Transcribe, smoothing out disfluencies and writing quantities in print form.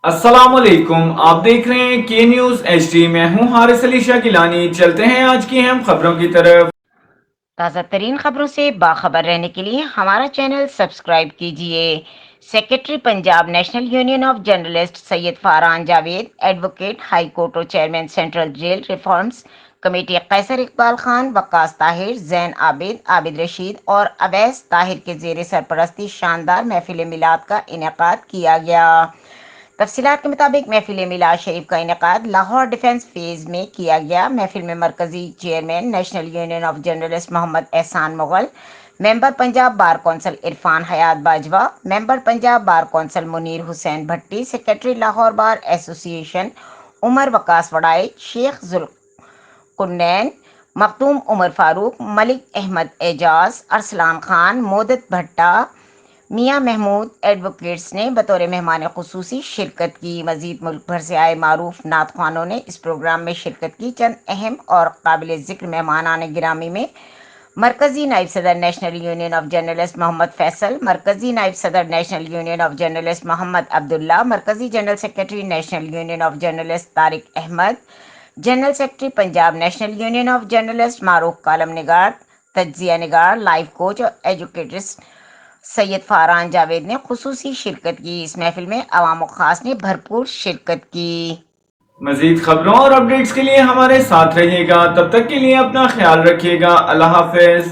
अस्सलामुअलैकुम, आप देख रहे हैं के न्यूज़ HD। मैं हूं हारिस अली शाकिलानी। चलते हैं आज की अहम खबरों की तरफ। ताज़ा तरीन खबरों से बाखबर रहने के लिए हमारा चैनल सब्सक्राइब कीजिए। Secretary Punjab national union of journalist Syed Farhan Javed, advocate high court और chairman central jail reforms committee Qaiser Iqbal Khan, Waqas Tahir, Jain Abid, Abid Rashid और अवैस ताहिर के जेर सरपरस्ती शानदार महफिल मिलाद का इनेकाद किया गया। तफसीलात के मुताबिक महफिल मिलाद शरीफ का इनेकाद लाहौर डिफेंस फेज में किया गया। महफिल में मरकजी chairman national union of journalist Mohammad Ehsan Mughal, member Punjab bar council Irfan Hayat Bajwa, member Punjab bar council Munir Hussain Bhatti, secretary Lahore bar association Umar Waqas वड़ाई, शेख जुल्कुन्नैन, मखदूम उमर फारूक, मलिक अहमद एजाज, अरसलान खान, मोदत भट्टा, मियाँ महमूद एडवोकेट्स ने बतौर मेहमान खुसूसी शिरकत की। मजीद मुल्क भर से आए मारूफ नात ख्वानों ने इस प्रोग्राम में शिरकत की। चंद अहम और काबिल ज़िक्र मेहमान आने गिरामी में मरकजी नायब सदर national union of journalist Mohammad Faisal, मरकजी नायब सदर national union of journalist Mohammad Abdullah, मरकजी general secretary national union of journalist Tariq Ahmad, general secretary Punjab national union of journalist मारूफ कालम निगार, तज्जिया निगार, लाइफ कोच और एजुकेटर्स सैयद फरहान जावेद ने खुसूसी शिरकत की। इस महफिल में अवाम व खास ने भरपूर शिरकत की। मजीद खबरों और अपडेट्स के लिए हमारे साथ रहिएगा। तब तक के लिए अपना ख्याल रखिएगा। अल्लाह हाफिज।